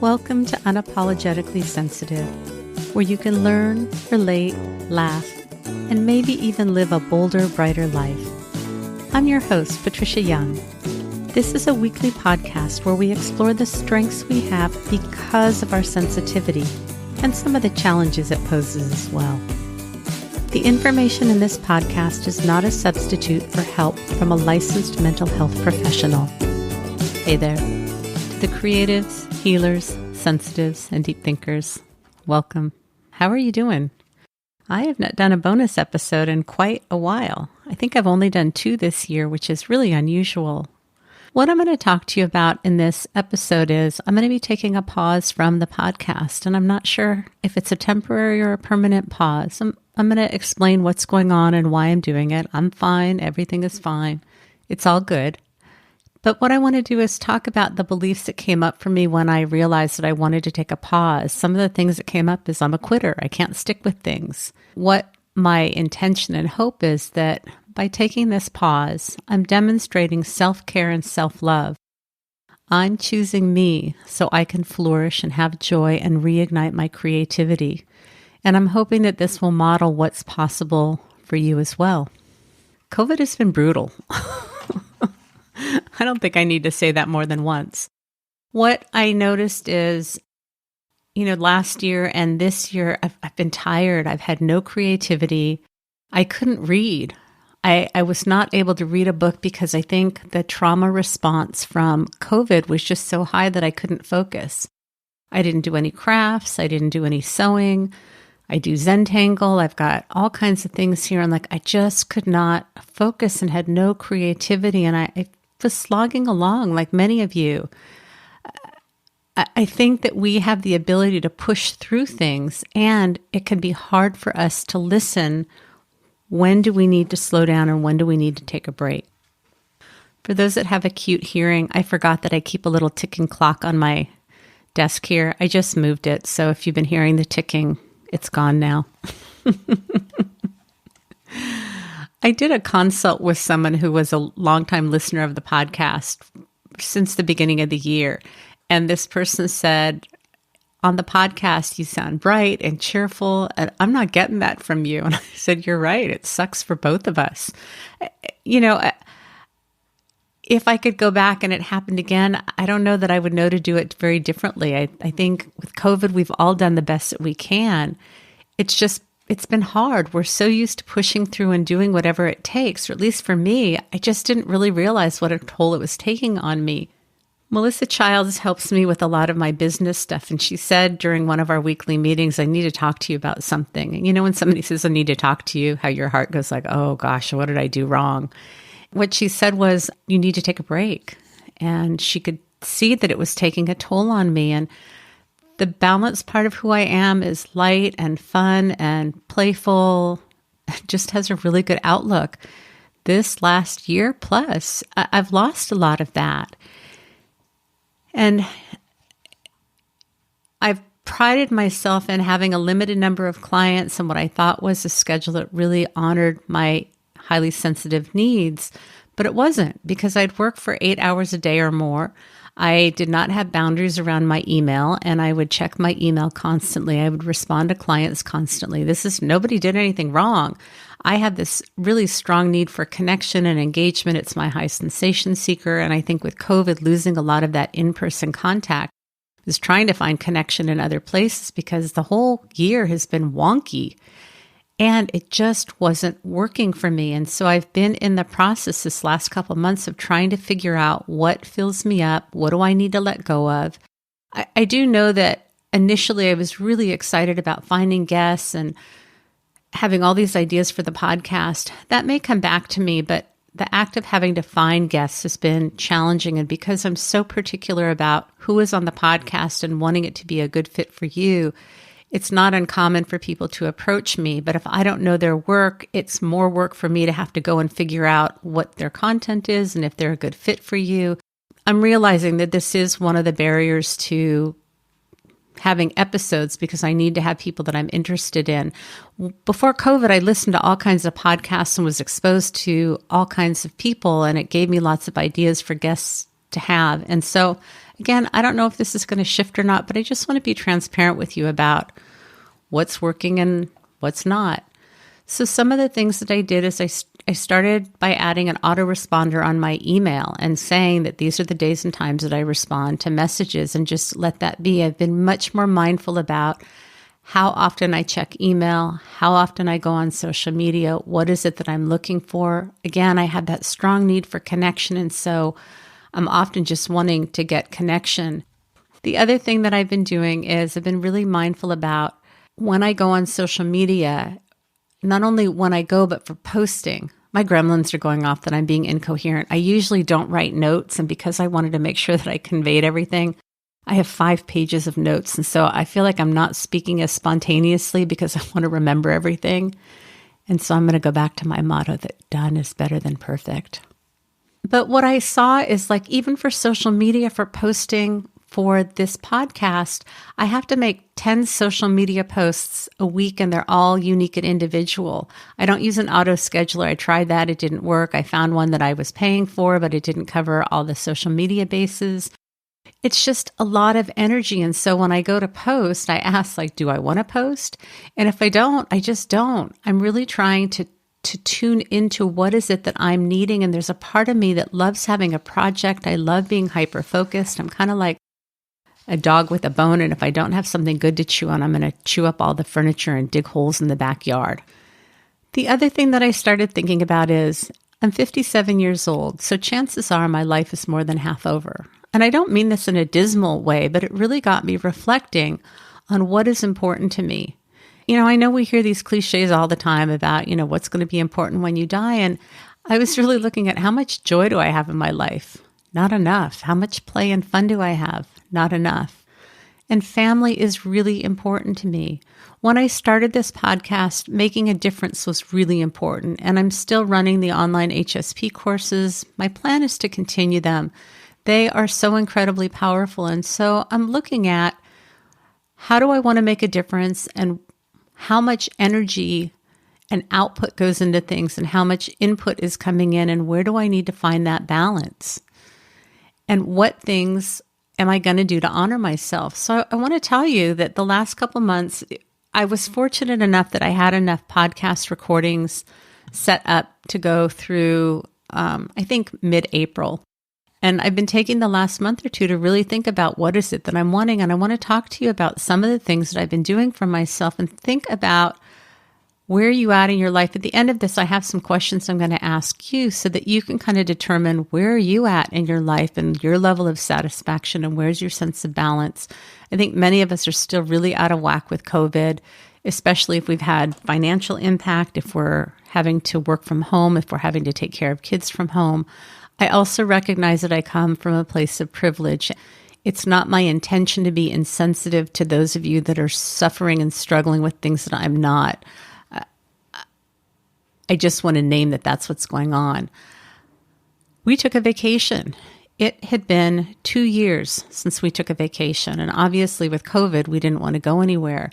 Welcome to Unapologetically Sensitive, where you can learn, relate, laugh, and maybe even live a bolder, brighter life. I'm your host, Patricia Young. This is a weekly podcast where we explore the strengths we have because of our sensitivity and some of the challenges it poses as well. The information in this podcast is not a substitute for help from a licensed mental health professional. Hey there. To the creatives, healers, sensitives, and deep thinkers, welcome. How are you doing? I have not done a bonus episode in quite a while. I think I've only done 2 this year, which is really unusual. What I'm going to talk to you about in this episode is I'm going to be taking a pause from the podcast, and I'm not sure if it's a temporary or a permanent pause. I'm going to explain what's going on and why I'm doing it. I'm fine. Everything is fine. It's all good. But what I want to do is talk about the beliefs that came up for me when I realized that I wanted to take a pause. Some of the things that came up is I'm a quitter. I can't stick with things. What my intention and hope is that by taking this pause, I'm demonstrating self-care and self-love. I'm choosing me so I can flourish and have joy and reignite my creativity. And I'm hoping that this will model what's possible for you as well. COVID has been brutal. I don't think I need to say that more than once. What I noticed is, last year and this year, I've been tired. I've had no creativity. I couldn't read. I was not able to read a book because I think the trauma response from COVID was just so high that I couldn't focus. I didn't do any crafts. I didn't do any sewing. I do Zentangle. I've got all kinds of things here. And I just could not focus and had no creativity. And I was slogging along like many of you. I think that we have the ability to push through things, and it can be hard for us to listen. When do we need to slow down and when do we need to take a break? For those that have acute hearing, I forgot that I keep a little ticking clock on my desk here. I just moved it, so if you've been hearing the ticking, it's gone now. I did a consult with someone who was a longtime listener of the podcast since the beginning of the year. And this person said, on the podcast, you sound bright and cheerful, and I'm not getting that from you. And I said, you're right. It sucks for both of us. If I could go back and it happened again, I don't know that I would know to do it very differently. I think with COVID, we've all done the best that we can. It's been hard. We're so used to pushing through and doing whatever it takes, or at least for me, I just didn't really realize what a toll it was taking on me. Melissa Childs helps me with a lot of my business stuff, and she said during one of our weekly meetings, I need to talk to you about something. And when somebody says, I need to talk to you, how your heart goes like, oh gosh, what did I do wrong? What she said was, you need to take a break. And she could see that it was taking a toll on me. And the balanced part of who I am is light and fun and playful, just has a really good outlook. This last year plus, I've lost a lot of that. And I've prided myself in having a limited number of clients and what I thought was a schedule that really honored my highly sensitive needs, but it wasn't, because I'd work for 8 hours a day or more. I did not have boundaries around my email, and I would check my email constantly. I would respond to clients constantly. Nobody did anything wrong. I have this really strong need for connection and engagement. It's my high sensation seeker. And I think with COVID, losing a lot of that in-person contact, is trying to find connection in other places because the whole year has been wonky. And it just wasn't working for me. And so I've been in the process this last couple of months of trying to figure out what fills me up. What do I need to let go of? I do know that initially I was really excited about finding guests and having all these ideas for the podcast. That may come back to me, but the act of having to find guests has been challenging. And because I'm so particular about who is on the podcast and wanting it to be a good fit for you, it's not uncommon for people to approach me, but if I don't know their work, it's more work for me to have to go and figure out what their content is and if they're a good fit for you. I'm realizing that this is one of the barriers to having episodes because I need to have people that I'm interested in. Before COVID, I listened to all kinds of podcasts and was exposed to all kinds of people, and it gave me lots of ideas for guests to have. And so Again, I don't know if this is going to shift or not, but I just want to be transparent with you about what's working and what's not. So some of the things that I did is I started by adding an autoresponder on my email and saying that these are the days and times that I respond to messages, and just let that be. I've been much more mindful about how often I check email, how often I go on social media, what is it that I'm looking for. Again, I have that strong need for connection, and so I'm often just wanting to get connection. The other thing that I've been doing is I've been really mindful about when I go on social media, not only when I go, but for posting. My gremlins are going off that I'm being incoherent. I usually don't write notes, and because I wanted to make sure that I conveyed everything, I have 5 pages of notes. And so I feel like I'm not speaking as spontaneously because I want to remember everything. And so I'm going to go back to my motto that done is better than perfect. But what I saw is, like, even for social media, for posting for this podcast, I have to make 10 social media posts a week, and they're all unique and individual. I don't use an auto scheduler. I tried that. It didn't work. I found one that I was paying for, but it didn't cover all the social media bases. It's just a lot of energy. And so when I go to post, I ask, like, do I want to post? And if I don't, I just don't. I'm really trying to tune into what is it that I'm needing. And there's a part of me that loves having a project. I love being hyper-focused. I'm kind of like a dog with a bone. And if I don't have something good to chew on, I'm going to chew up all the furniture and dig holes in the backyard. The other thing that I started thinking about is I'm 57 years old. So chances are my life is more than half over. And I don't mean this in a dismal way, but it really got me reflecting on what is important to me. You know, I know we hear these cliches all the time about, what's going to be important when you die. And I was really looking at how much joy do I have in my life? Not enough. How much play and fun do I have? Not enough. And family is really important to me. When I started this podcast, making a difference was really important. And I'm still running the online HSP courses. My plan is to continue them. They are so incredibly powerful. And so I'm looking at how do I want to make a difference, and how much energy and output goes into things, and how much input is coming in, and where do I need to find that balance? And what things am I going to do to honor myself? So I want to tell you that the last couple months, I was fortunate enough that I had enough podcast recordings set up to go through, I think, mid-April. And I've been taking the last month or two to really think about what is it that I'm wanting. And I want to talk to you about some of the things that I've been doing for myself, and think about where are you at in your life. At the end of this, I have some questions I'm going to ask you so that you can kind of determine where are you at in your life and your level of satisfaction, and where's your sense of balance. I think many of us are still really out of whack with COVID, especially if we've had financial impact, if we're having to work from home, if we're having to take care of kids from home. I also recognize that I come from a place of privilege. It's not my intention to be insensitive to those of you that are suffering and struggling with things that I'm not. I just want to name that that's what's going on. We took a vacation. It had been 2 years since we took a vacation. And obviously with COVID, we didn't want to go anywhere.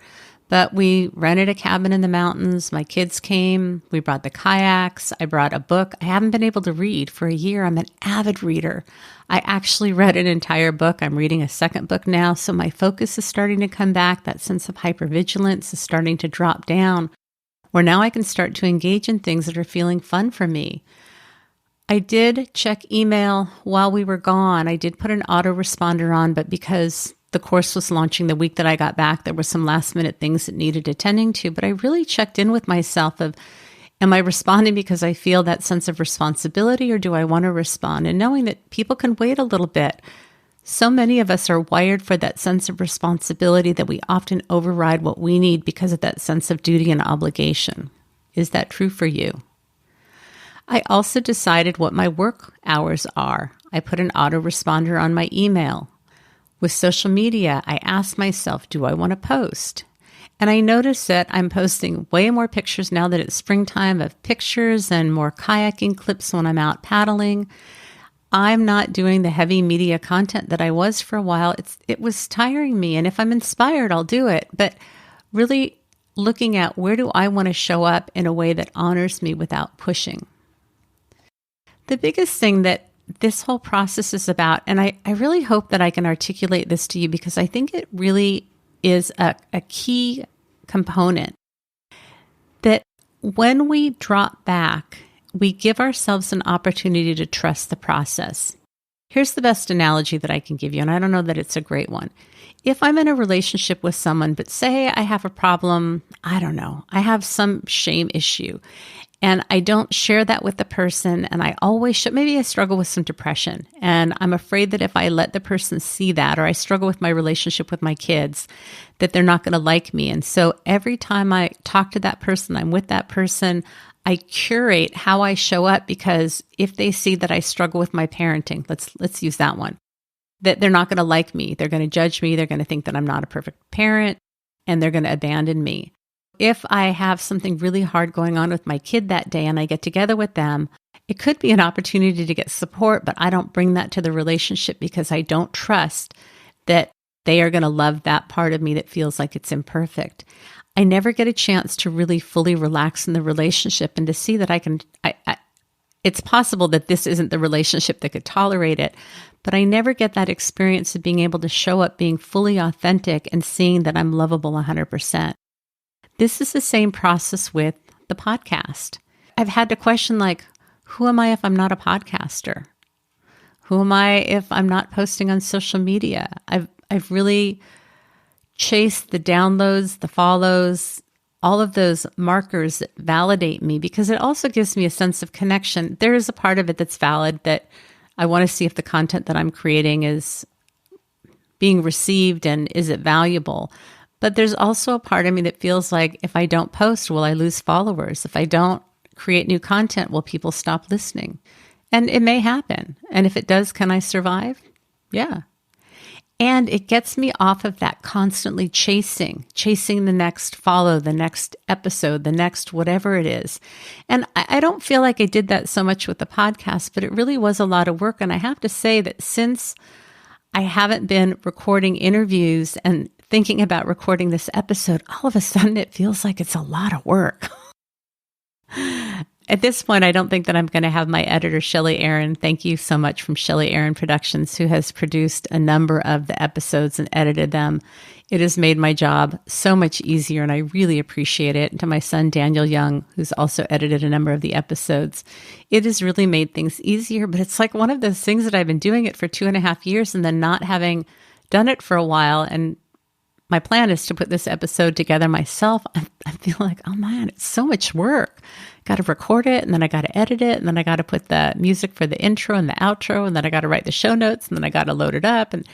But we rented a cabin in the mountains. My kids came. We brought the kayaks. I brought a book. I haven't been able to read for a year. I'm an avid reader. I actually read an entire book. I'm reading a second book now. So my focus is starting to come back. That sense of hypervigilance is starting to drop down, where now I can start to engage in things that are feeling fun for me. I did check email while we were gone. I did put an autoresponder on, but because the course was launching the week that I got back, there were some last minute things that needed attending to, but I really checked in with myself of, am I responding because I feel that sense of responsibility, or do I want to respond? And knowing that people can wait a little bit. So many of us are wired for that sense of responsibility that we often override what we need because of that sense of duty and obligation. Is that true for you? I also decided what my work hours are. I put an autoresponder on my email. With social media, I asked myself, do I want to post? And I noticed that I'm posting way more pictures now that it's springtime, of pictures and more kayaking clips when I'm out paddling. I'm not doing the heavy media content that I was for a while. It was tiring me. And if I'm inspired, I'll do it. But really looking at where do I want to show up in a way that honors me without pushing. The biggest thing that this whole process is about, and I really hope that I can articulate this to you because I think it really is a key component that when we drop back, we give ourselves an opportunity to trust the process. Here's the best analogy that I can give you, and I don't know that it's a great one. If I'm in a relationship with someone, but say I have a problem, I don't know, I have some shame issue, and I don't share that with the person, and I always maybe I struggle with some depression, and I'm afraid that if I let the person see that, or I struggle with my relationship with my kids, that they're not going to like me. And so every time I talk to that person, I'm with that person, I curate how I show up, because if they see that I struggle with my parenting, let's use that one, that they're not going to like me. They're going to judge me. They're going to think that I'm not a perfect parent, and they're going to abandon me. If I have something really hard going on with my kid that day and I get together with them, it could be an opportunity to get support, but I don't bring that to the relationship because I don't trust that they are going to love that part of me that feels like it's imperfect. I never get a chance to really fully relax in the relationship and to see that it's possible that this isn't the relationship that could tolerate it, but I never get that experience of being able to show up being fully authentic and seeing that I'm lovable 100%. This is the same process with the podcast. I've had to question, like, who am I if I'm not a podcaster? Who am I if I'm not posting on social media? I've really chased the downloads, the follows, all of those markers that validate me, because it also gives me a sense of connection. There is a part of it that's valid, that I want to see if the content that I'm creating is being received and is it valuable. But there's also a part of me that feels like if I don't post, will I lose followers? If I don't create new content, will people stop listening? And it may happen. And if it does, can I survive? Yeah. And it gets me off of that constantly chasing the next follow, the next episode, the next whatever it is. And I don't feel like I did that so much with the podcast, but it really was a lot of work. And I have to say that since I haven't been recording interviews and thinking about recording this episode, all of a sudden it feels like it's a lot of work. At this point, I don't think that I'm going to have my editor, Shelly Aaron. Thank you so much, from Shelly Aaron Productions, who has produced a number of the episodes and edited them. It has made my job so much easier, and I really appreciate it. And to my son, Daniel Young, who's also edited a number of the episodes, it has really made things easier. But it's like one of those things that I've been doing it for 2.5 years and then not having done it for a while. And my plan is to put this episode together myself. I feel like, oh man, it's so much work. Got to record it, and then I got to edit it, and then I got to put the music for the intro and the outro, and then I got to write the show notes, and then I got to load it up. And,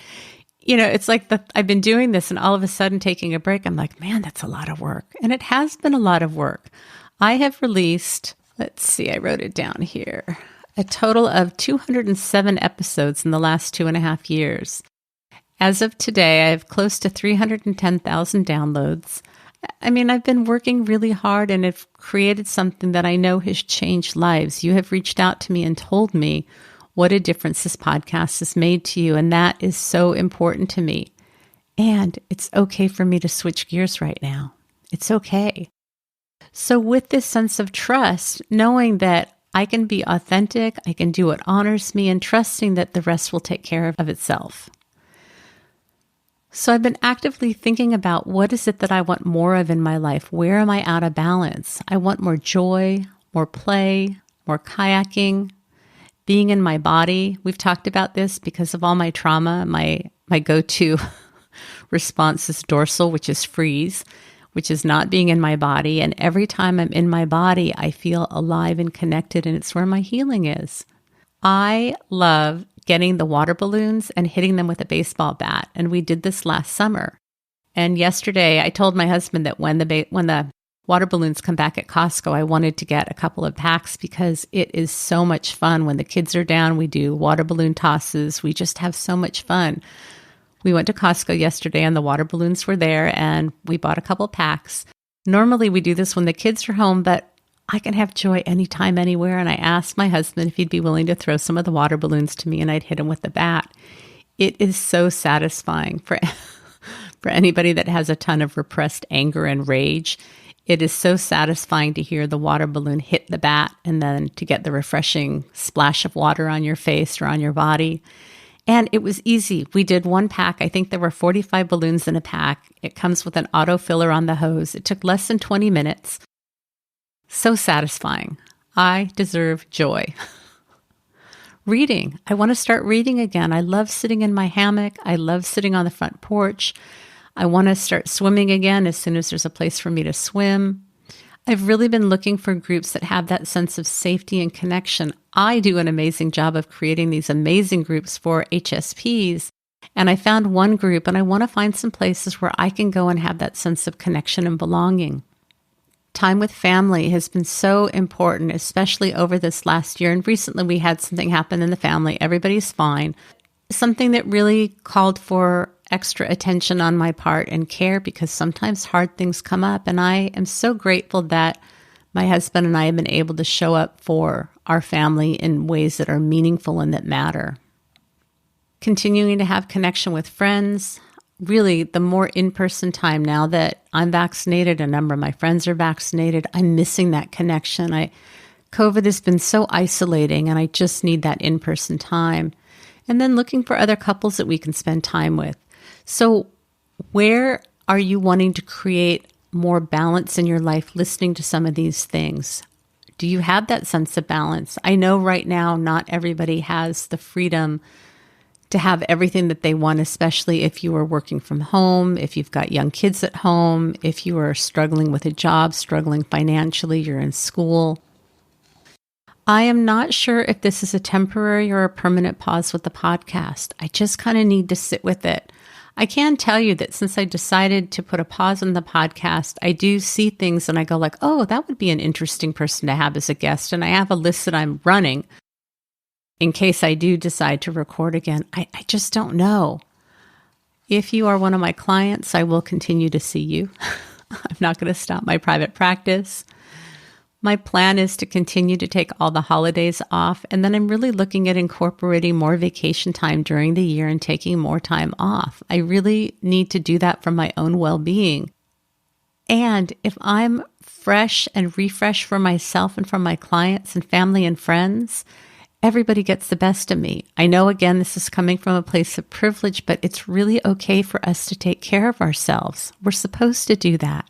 it's like I've been doing this, and all of a sudden taking a break, I'm like, man, that's a lot of work. And it has been a lot of work. I have released, let's see, I wrote it down here, a total of 207 episodes in the last 2.5 years. As of today, I have close to 310,000 downloads. I mean, I've been working really hard and have created something that I know has changed lives. You have reached out to me and told me what a difference this podcast has made to you, and that is so important to me. And it's okay for me to switch gears right now. It's okay. So with this sense of trust, knowing that I can be authentic, I can do what honors me, and trusting that the rest will take care of itself. So I've been actively thinking about, what is it that I want more of in my life? Where am I out of balance? I want more joy, more play, more kayaking, being in my body. We've talked about this because of all my trauma. My go-to response is dorsal, which is freeze, which is not being in my body. And every time I'm in my body, I feel alive and connected, and it's where my healing is. I love getting the water balloons and hitting them with a baseball bat. And we did this last summer. And yesterday I told my husband that when the water balloons come back at Costco, I wanted to get a couple of packs, because it is so much fun. When the kids are down, we do water balloon tosses. We just have so much fun. We went to Costco yesterday and the water balloons were there, and we bought a couple packs. Normally we do this when the kids are home, but I can have joy anytime, anywhere. And I asked my husband if he'd be willing to throw some of the water balloons to me, and I'd hit him with the bat. It is so satisfying for anybody that has a ton of repressed anger and rage. It is so satisfying to hear the water balloon hit the bat and then to get the refreshing splash of water on your face or on your body. And it was easy. We did one pack. I think there were 45 balloons in a pack. It comes with an autofiller on the hose. It took less than 20 minutes. So satisfying. I deserve joy. Reading. I want to start reading again. I love sitting in my hammock. I love sitting on the front porch. I want to start swimming again as soon as there's a place for me to swim. I've really been looking for groups that have that sense of safety and connection. I do an amazing job of creating these amazing groups for HSPs. And I found one group, and I want to find some places where I can go and have that sense of connection and belonging. Time with family has been so important, especially over this last year. And recently we had something happen in the family. Everybody's fine. Something that really called for extra attention on my part and care, because sometimes hard things come up. And I am so grateful that my husband and I have been able to show up for our family in ways that are meaningful and that matter. Continuing to have connection with friends. Really, the more in-person time now that I'm vaccinated, a number of my friends are vaccinated, I'm missing that connection. COVID has been so isolating, and I just need that in-person time. And then looking for other couples that we can spend time with. So where are you wanting to create more balance in your life listening to some of these things? Do you have that sense of balance? I know right now not everybody has the freedom to have everything that they want, especially if you are working from home, if you've got young kids at home, if you are struggling with a job, struggling financially, you're in school. I am not sure if this is a temporary or a permanent pause with the podcast. I just kind of need to sit with it. I can tell you that since I decided to put a pause on the podcast, I do see things and I go like, oh, that would be an interesting person to have as a guest. And I have a list that I'm running in case I do decide to record again. I just don't know. If you are one of my clients, I will continue to see you. I'm not going to stop my private practice. My plan is to continue to take all the holidays off, and then I'm really looking at incorporating more vacation time during the year and taking more time off. I really need to do that for my own well-being. And if I'm fresh and refreshed for myself and for my clients and family and friends, everybody gets the best of me. I know, again, this is coming from a place of privilege, but it's really okay for us to take care of ourselves. We're supposed to do that.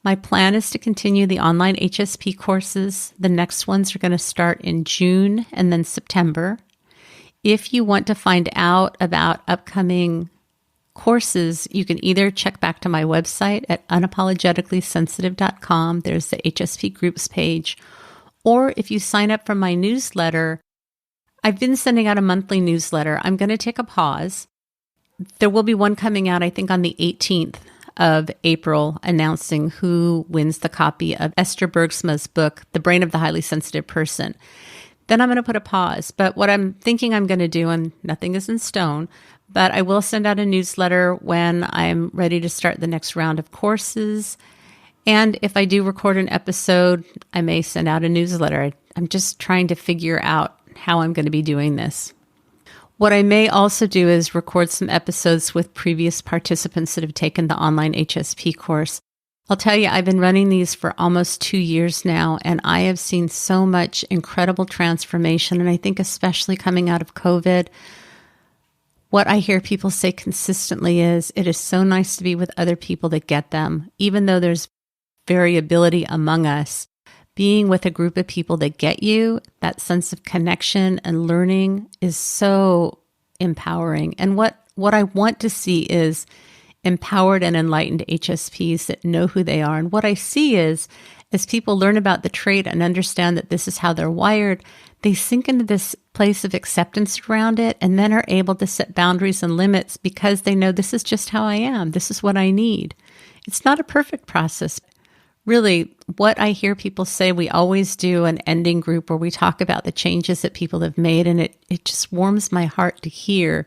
My plan is to continue the online HSP courses. The next ones are going to start in June and then September. If you want to find out about upcoming courses, you can either check back to my website at unapologeticallysensitive.com. There's the HSP groups page. Or if you sign up for my newsletter, I've been sending out a monthly newsletter. I'm going to take a pause. There will be one coming out, I think, on the 18th of April, announcing who wins the copy of Esther Bergsma's book, The Brain of the Highly Sensitive Person. Then I'm going to put a pause. But what I'm thinking I'm going to do, and nothing is in stone, but I will send out a newsletter when I'm ready to start the next round of courses. And if I do record an episode, I may send out a newsletter. I'm just trying to figure out how I'm going to be doing this. What I may also do is record some episodes with previous participants that have taken the online HSP course. I'll tell you, I've been running these for almost 2 years now, and I have seen so much incredible transformation. And I think especially coming out of COVID, what I hear people say consistently is, it is so nice to be with other people that get them. Even though there's variability among us, being with a group of people that get you, that sense of connection and learning is so empowering. And what I want to see is empowered and enlightened HSPs that know who they are. And what I see is, as people learn about the trait and understand that this is how they're wired, they sink into this place of acceptance around it and then are able to set boundaries and limits because they know this is just how I am. This is what I need. It's not a perfect process. Really, what I hear people say, we always do an ending group where we talk about the changes that people have made, and it just warms my heart to hear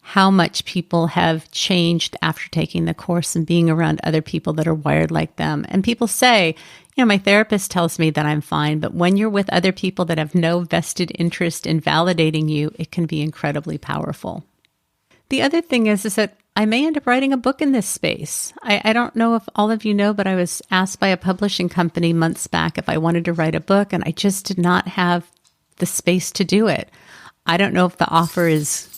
how much people have changed after taking the course and being around other people that are wired like them. And people say, my therapist tells me that I'm fine, but when you're with other people that have no vested interest in validating you, it can be incredibly powerful. The other thing is that I may end up writing a book in this space. I don't know if all of you know, but I was asked by a publishing company months back if I wanted to write a book, and I just did not have the space to do it. I don't know if the offer is,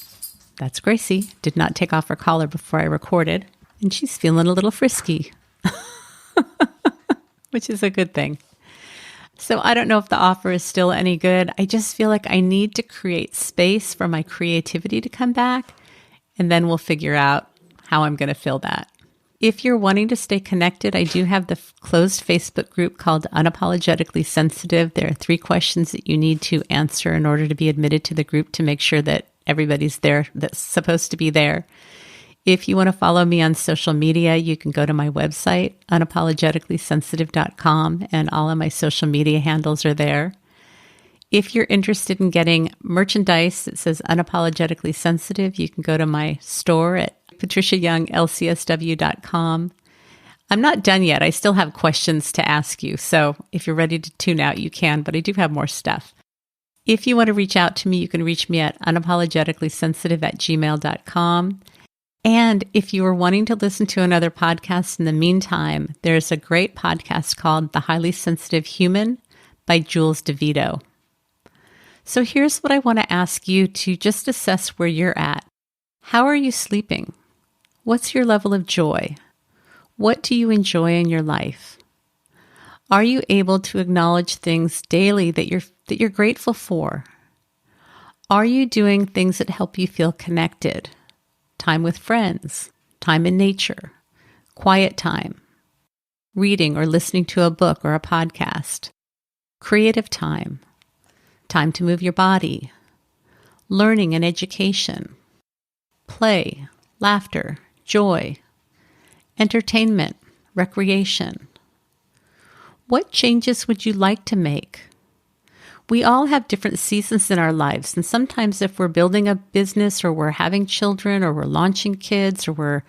that's Gracie, did not take off her collar before I recorded, and she's feeling a little frisky, which is a good thing. So I don't know if the offer is still any good. I just feel like I need to create space for my creativity to come back, and then we'll figure out how I'm going to fill that. If you're wanting to stay connected, I do have the closed Facebook group called Unapologetically Sensitive. There are 3 questions that you need to answer in order to be admitted to the group to make sure that everybody's there that's supposed to be there. If you want to follow me on social media, you can go to my website, unapologeticallysensitive.com, and all of my social media handles are there. If you're interested in getting merchandise that says Unapologetically Sensitive, you can go to my store at patriciayounglcsw.com. I'm not done yet. I still have questions to ask you. So if you're ready to tune out, you can, but I do have more stuff. If you want to reach out to me, you can reach me at unapologeticallysensitive@gmail.com. And if you are wanting to listen to another podcast in the meantime, there's a great podcast called The Highly Sensitive Human by Jules DeVito. So here's what I want to ask you to just assess where you're at. How are you sleeping? What's your level of joy? What do you enjoy in your life? Are you able to acknowledge things daily that you're grateful for? Are you doing things that help you feel connected? Time with friends, time in nature, quiet time, reading or listening to a book or a podcast, creative time, time to move your body, learning and education, play, laughter, joy, entertainment, recreation. What changes would you like to make? We all have different seasons in our lives, and sometimes if we're building a business or we're having children or we're launching kids or we're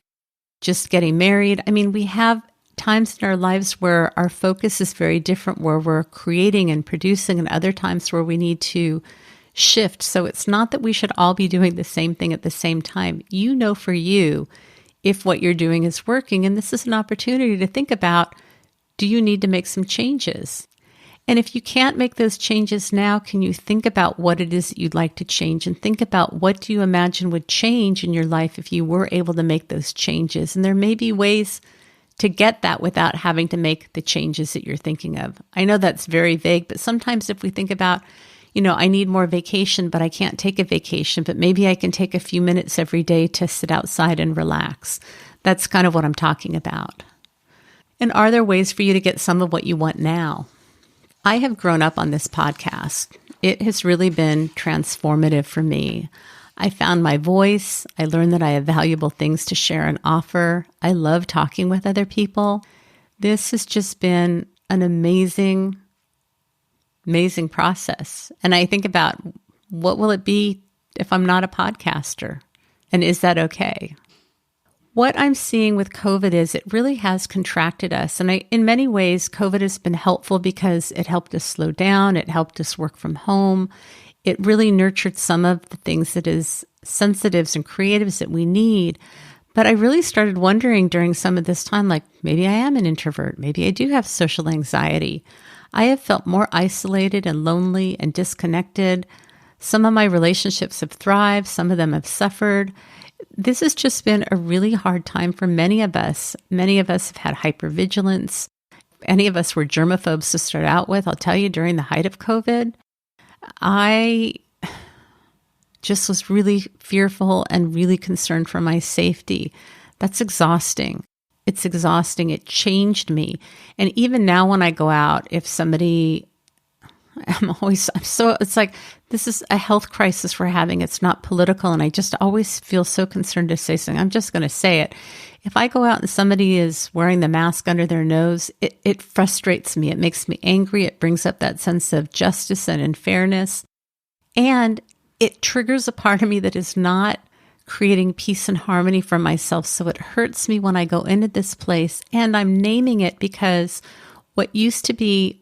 just getting married, we have times in our lives where our focus is very different, where we're creating and producing, and other times where we need to shift. So it's not that we should all be doing the same thing at the same time. You know for you if what you're doing is working, and this is an opportunity to think about, do you need to make some changes? And if you can't make those changes now, can you think about what it is that you'd like to change, and think about what do you imagine would change in your life if you were able to make those changes? And there may be ways to get that without having to make the changes that you're thinking of. I know that's very vague, but sometimes if we think about, I need more vacation, but I can't take a vacation, but maybe I can take a few minutes every day to sit outside and relax. That's kind of what I'm talking about. And are there ways for you to get some of what you want now? I have grown up on this podcast. It has really been transformative for me. I found my voice. I learned that I have valuable things to share and offer. I love talking with other people. This has just been an amazing process. And I think about, what will it be if I'm not a podcaster? And is that okay? What I'm seeing with COVID is it really has contracted us. And in many ways, COVID has been helpful because it helped us slow down. It helped us work from home. It really nurtured some of the things that is sensitives and creatives that we need. But I really started wondering during some of this time, like, maybe I am an introvert. Maybe I do have social anxiety. I have felt more isolated and lonely and disconnected. Some of my relationships have thrived. Some of them have suffered. This has just been a really hard time for many of us. Many of us have had hypervigilance. Any of us were germaphobes to start out with. I'll tell you, during the height of COVID, I just was really fearful and really concerned for my safety. That's exhausting. It's exhausting. It changed me. And even now when I go out, if somebody, it's like, this is a health crisis we're having. It's not political. And I just always feel so concerned to say something. I'm just going to say it. If I go out and somebody is wearing the mask under their nose, it frustrates me. It makes me angry. It brings up that sense of justice and unfairness. And it triggers a part of me that is not creating peace and harmony for myself. So it hurts me when I go into this place, and I'm naming it because what used to be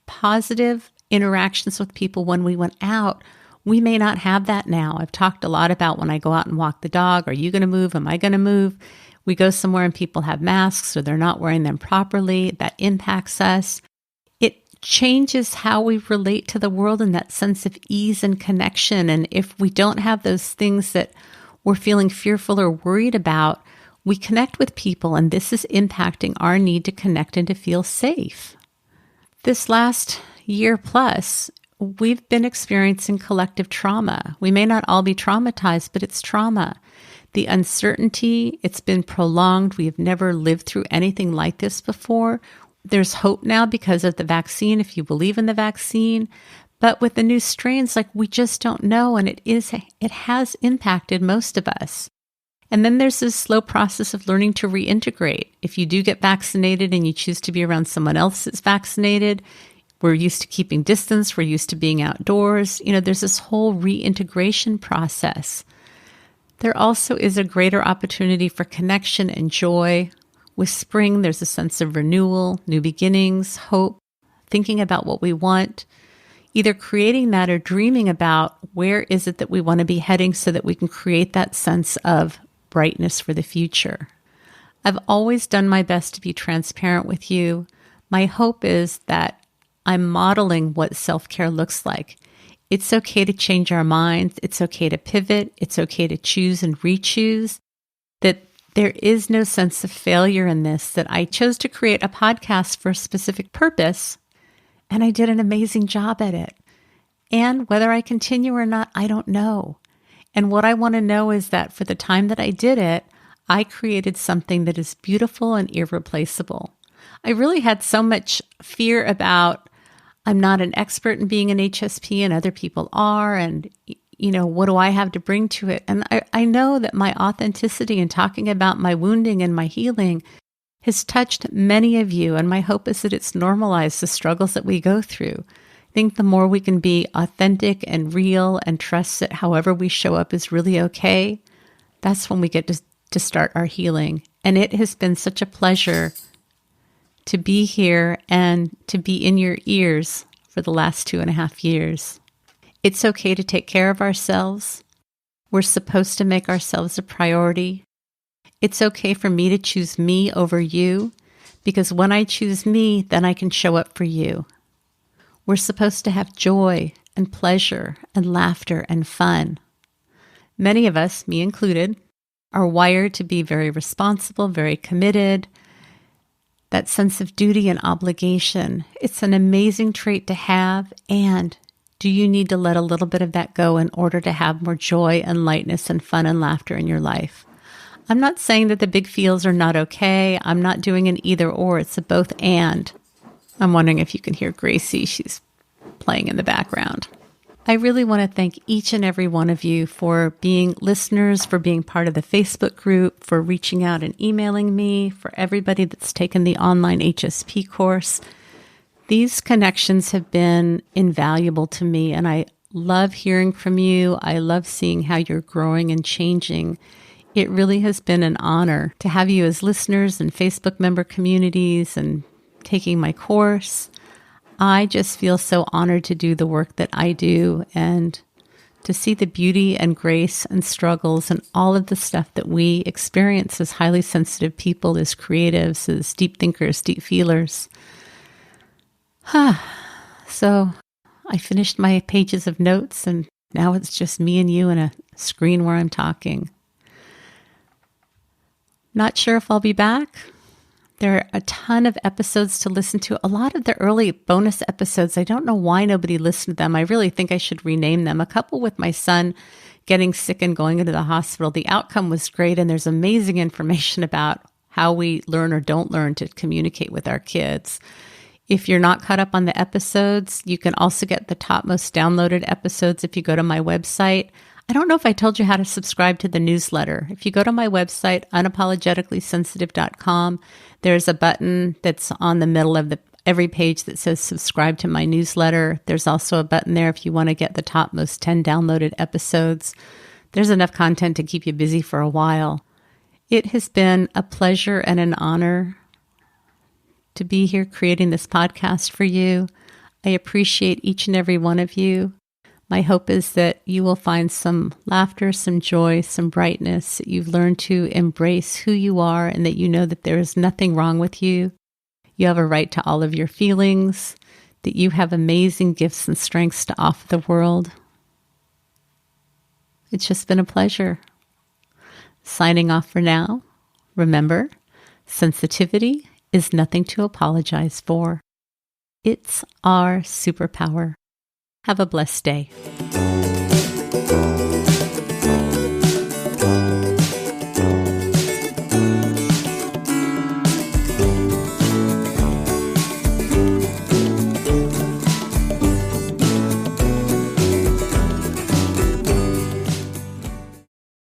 positive interactions with people when we went out We may not have that now. I've talked a lot about when I go out and walk the dog, are you going to move? Am I going to move? We go somewhere and people have masks or they're not wearing them properly. That impacts us. It changes how we relate to the world in that sense of ease and connection. And if we don't have those things that we're feeling fearful or worried about, we connect with people, and this is impacting our need to connect and to feel safe. This last year plus, we've been experiencing collective trauma. We may not all be traumatized, but it's trauma. The uncertainty, it's been prolonged. We have never lived through anything like this before. There's hope now because of the vaccine, if you believe in the vaccine. But with the new strains, we just don't know, and it has impacted most of us. And then there's this slow process of learning to reintegrate. If you do get vaccinated and you choose to be around someone else that's vaccinated, we're used to keeping distance, we're used to being outdoors. There's this whole reintegration process. There also is a greater opportunity for connection and joy. With spring, there's a sense of renewal, new beginnings, hope, thinking about what we want, either creating that or dreaming about where is it that we want to be heading so that we can create that sense of brightness for the future. I've always done my best to be transparent with you. My hope is that I'm modeling what self-care looks like. It's okay to change our minds. It's okay to pivot. It's okay to choose and re-choose. That there is no sense of failure in this, that I chose to create a podcast for a specific purpose, and I did an amazing job at it. And whether I continue or not, I don't know. And what I want to know is that for the time that I did it, I created something that is beautiful and irreplaceable. I really had so much fear about, I'm not an expert in being an HSP and other people are, and what do I have to bring to it? And I know that my authenticity in talking about my wounding and my healing has touched many of you, and my hope is that it's normalized the struggles that we go through. I think the more we can be authentic and real and trust that however we show up is really okay, that's when we get to start our healing. And it has been such a pleasure to be here and to be in your ears for the last 2.5 years. It's okay to take care of ourselves. We're supposed to make ourselves a priority. It's okay for me to choose me over you, because when I choose me, then I can show up for you. We're supposed to have joy and pleasure and laughter and fun. Many of us, me included, are wired to be very responsible, very committed. That sense of duty and obligation, it's an amazing trait to have. And do you need to let a little bit of that go in order to have more joy and lightness and fun and laughter in your life? I'm not saying that the big feels are not okay. I'm not doing an either or. It's a both and. I'm wondering if you can hear Gracie. She's playing in the background. I really want to thank each and every one of you for being listeners, for being part of the Facebook group, for reaching out and emailing me, for everybody that's taken the online HSP course. These connections have been invaluable to me, and I love hearing from you. I love seeing how you're growing and changing. It really has been an honor to have you as listeners and Facebook member communities and taking my course. I just feel so honored to do the work that I do and to see the beauty and grace and struggles and all of the stuff that we experience as highly sensitive people, as creatives, as deep thinkers, deep feelers. So I finished my pages of notes, and now it's just me and you and a screen where I'm talking. Not sure if I'll be back. There are a ton of episodes to listen to. A lot of the early bonus episodes, I don't know why nobody listened to them. I really think I should rename them. A couple with my son getting sick and going into the hospital. The outcome was great, and there's amazing information about how we learn or don't learn to communicate with our kids. If you're not caught up on the episodes, you can also get the top most downloaded episodes if you go to my website. I don't know if I told you how to subscribe to the newsletter. If you go to my website, unapologeticallysensitive.com, there's a button that's on the middle of every page that says subscribe to my newsletter. There's also a button there if you want to get the top most 10 downloaded episodes. There's enough content to keep you busy for a while. It has been a pleasure and an honor to be here creating this podcast for you. I appreciate each and every one of you. My hope is that you will find some laughter, some joy, some brightness, that you've learned to embrace who you are and that you know that there is nothing wrong with you. You have a right to all of your feelings, that you have amazing gifts and strengths to offer the world. It's just been a pleasure. Signing off for now. Remember, sensitivity is nothing to apologize for. It's our superpower. Have a blessed day.